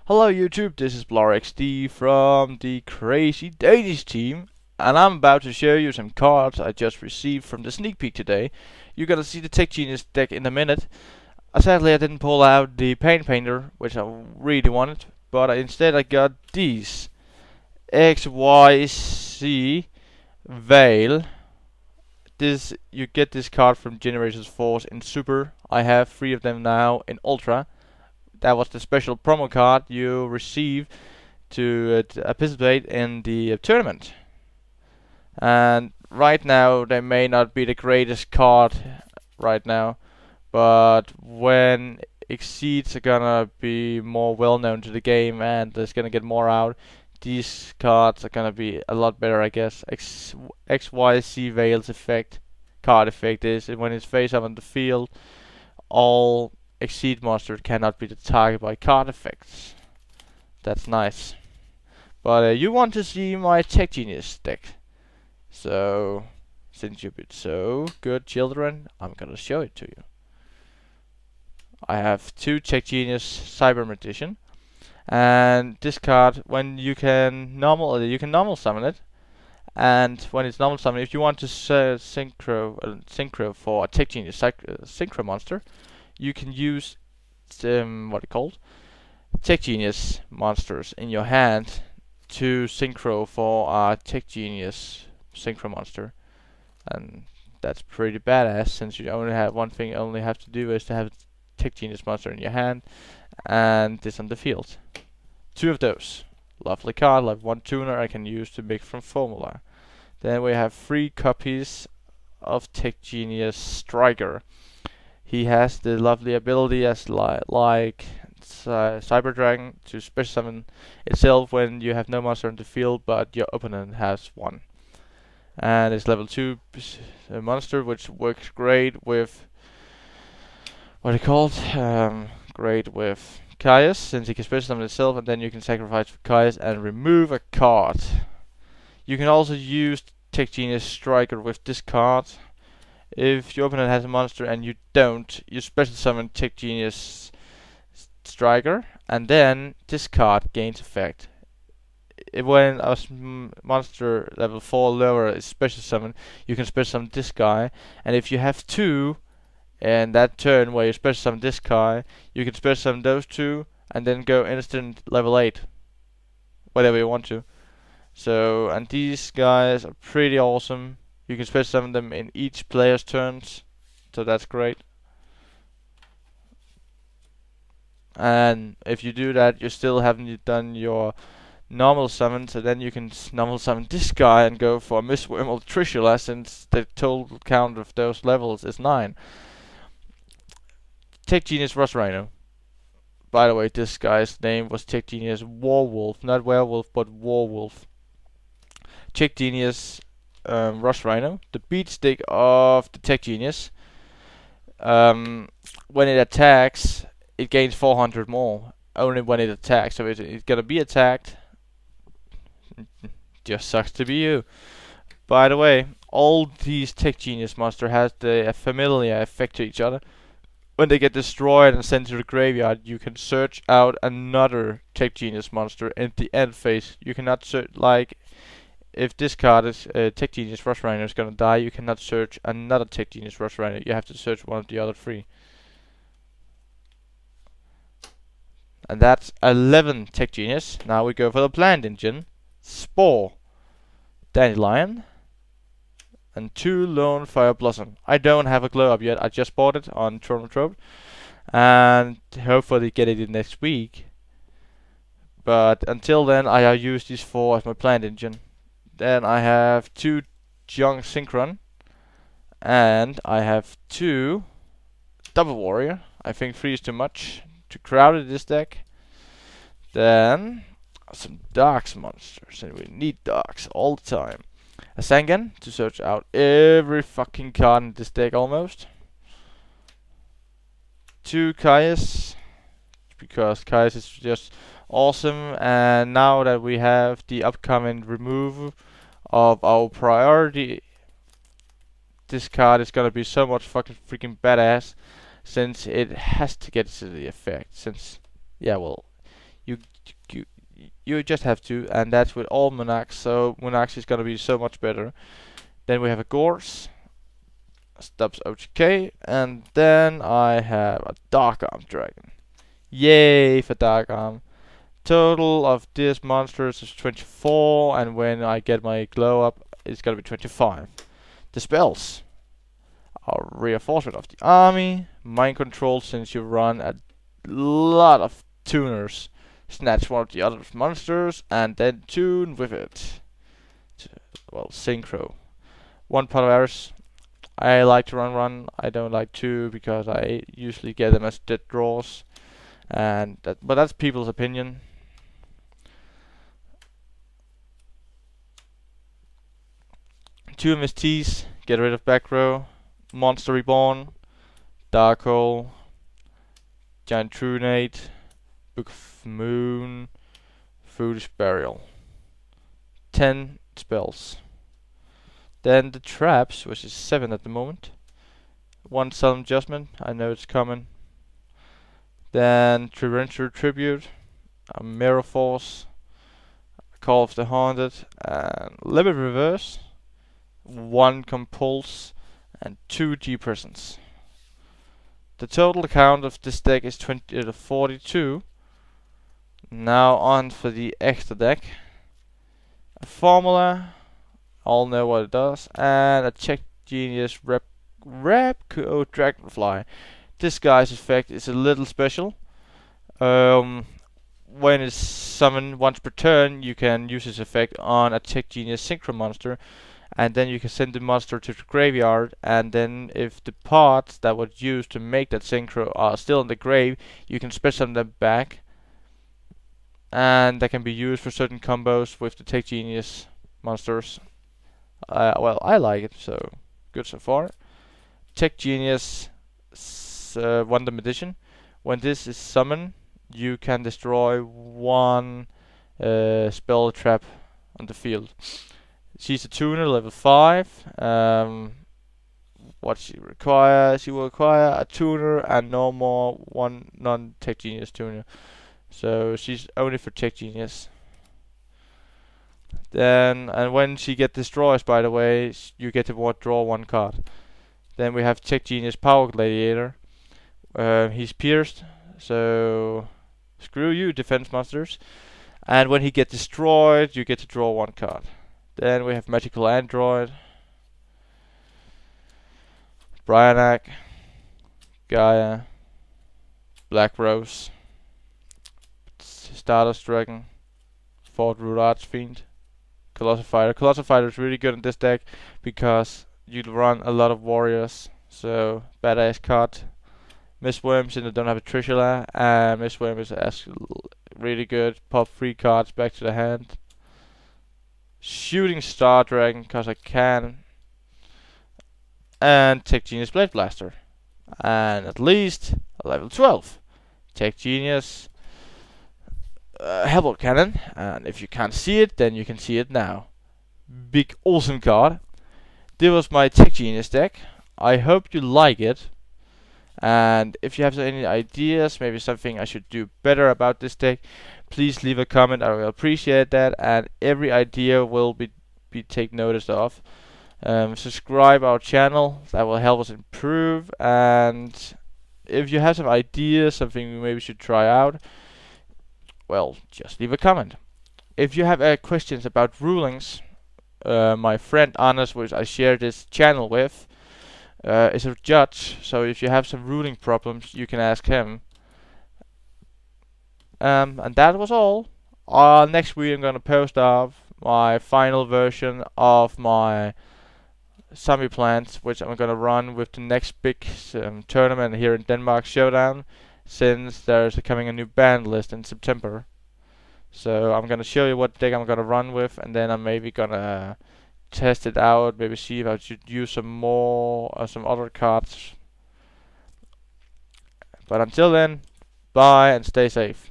Hello YouTube, this is BlarXD from the Crazy Danish team, and I'm about to show you some cards I just received from the sneak peek today. You're gonna see the Tech Genius deck in a minute. Sadly I didn't pull out the Paint Painter, which I really wanted, but instead I got these. XYZ Veil. You get this card from Generations Force in Super. I have 3 of them now in Ultra. That was the special promo card you received to participate in the tournament. And right now they may not be the greatest card right now, but when Exceeds are gonna be more well known to the game and there's gonna get more out, these cards are gonna be a lot better, I guess. XYZ Veil's card effect is when it's face up on the field, all Exceed monster cannot be the target by card effects. That's nice. But you want to see my Tech Genius deck. So, since you've been so good children, I'm gonna show it to you. I have 2 Tech Genius Cyber Magician. And this card, when you can normal summon it. And when it's normal summon, if you want to synchro for a Tech Genius synchro monster, you can use Tech Genius monsters in your hand to synchro for a Tech Genius synchro monster, and that's pretty badass since you only have one thing you only have to do is to have a Tech Genius monster in your hand and this on the field. 2 of those. Lovely card, like 1 tuner I can use to make from formula. Then we have 3 copies of Tech Genius Striker. He has the lovely ability as like Cyber Dragon to special summon itself when you have no monster in the field but your opponent has one. And it's level 2 monster which works great with great with Caius, since he can special summon itself and then you can sacrifice for Caius and remove a card. You can also use Tech Genius Striker with this card. If your opponent has a monster and you don't, you special summon Tech Genius Striker, and then this card gains effect. When a monster level 4 lower is special summoned, you can special summon this guy, and if you have 2 in that turn where you special summon this guy, you can special summon those 2 and then go instant level 8. Whatever you want to. So, and these guys are pretty awesome. You can special summon them in each player's turns, so that's great. And if you do that, you still haven't done your normal summon, so then you can normal summon this guy and go for Miss Wormel Trishula, since the total count of those levels is 9. Tech Genius Rush Rhino. By the way, this guy's name was Tech Genius Warwolf, not Werewolf, but Warwolf. Tech Genius Rush Rhino, the beat stick of the Tech Genius. When it attacks, it gains 400 more, only when it attacks. So it's gonna be attacked. Just sucks to be you. By the way, all these Tech Genius monsters has the familiar effect to each other. When they get destroyed and sent to the graveyard, you can search out another Tech Genius monster in the end phase. You cannot search, like, if this card is Tech Genius Rush Rhino is gonna die, you cannot search another Tech Genius Rush Rhino. You have to search one of the other 3. And that's 11 Tech Genius. Now we go for the Plant Engine. Spore, Dandelion, and 2 Lone Fire Blossom. I don't have a glow up yet. I just bought it on Trope, and hopefully get it in next week. But until then, I use these 4 as my Plant Engine. Then I have 2 Young Synchron, and I have 2 Double Warrior. I think 3 is too much to crowd in this deck. Then some Darks monsters, and we need Darks all the time. A Sangan to search out every fucking card in this deck almost. 2 Caius, because Caius is just awesome, and now that we have the upcoming remove of our priority, this card is gonna be so much fucking freaking badass, since it has to get to the effect, since, yeah, well, you you, you just have to, and that's with all monarchs. So monarchs is gonna be so much better. Then we have a Gorse, stops OTK, and then I have a Dark Arm Dragon. Yay for Dark Arm. Total of these monsters is 24, and when I get my glow up, it's gonna be 25. The spells are reinforcement of the army, mind control since you run a lot of tuners, snatch one of the other monsters and then tune with it. Well, synchro. One pot of arrows. I like to run. I don't like two because I usually get them as dead draws, and but that's people's opinion. Two MSTs. Get rid of back row. Monster Reborn, Dark Hole, Giant Trunate, Book of Moon, Foolish Burial. 10 spells. Then the traps, which is 7 at the moment. One Solemn Adjustment, I know it's common. Then Torrential Tribute, a Mirror Force, Call of the Haunted, and Limit Reverse, 1 Compulse, and 2 Depressions. The total count of this deck is 42. Now on for the extra deck. A formula, all know what it does, and a Check Genius Repco Dragonfly. This guy's effect is a little special. When it's summoned once per turn, you can use this effect on a Check Genius Synchro monster, and then you can send the monster to the graveyard, and then if the parts that were used to make that synchro are still in the grave, you can special them back, and that can be used for certain combos with the Tech Genius monsters. Well, I like it, so good so far. Tech Genius Wonder Edition. When this is summoned, you can destroy 1 spell trap on the field. She's a tuner, level 5. What she requires? She will require a tuner and no more 1 non-Tech Genius tuner. So she's only for Tech Genius. Then, and when she gets destroyed, by the way, you get to draw 1 card. Then we have Tech Genius Power Gladiator. He's pierced, so screw you, defense monsters. And when he gets destroyed, you get to draw 1 card. Then we have Magical Android, Bryanak, Gaia, Black Rose, Stardust Dragon, Fort Root Archfiend, Colossal Fighter. Colossal Fighter is really good in this deck because you run a lot of warriors, so badass card. Miss Worm, since I don't have a Trishula, and Miss Worm is really good. Pop 3 cards back to the hand. Shooting Star Dragon, because I can. And Tech Genius Blade Blaster. And at least a level 12. Tech Genius Hellbolt Cannon. And if you can't see it, then you can see it now. Big awesome card. This was my Tech Genius deck. I hope you like it. And if you have any ideas, maybe something I should do better about this deck, please leave a comment. I will appreciate that, and every idea will be taken notice of. Subscribe our channel, that will help us improve. And if you have some ideas, something we maybe should try out, well, just leave a comment. If you have questions about rulings, my friend Anders, which I share this channel with, is a judge, so if you have some ruling problems, you can ask him. And that was all. Next week I'm gonna post up my final version of my zombie plants, which I'm gonna run with the next big tournament here in Denmark, Showdown, since there's coming a new band list in September. So I'm gonna show you what deck I'm gonna run with, and then I'm maybe gonna test it out, maybe see if I should use some other cards. But until then, bye and stay safe.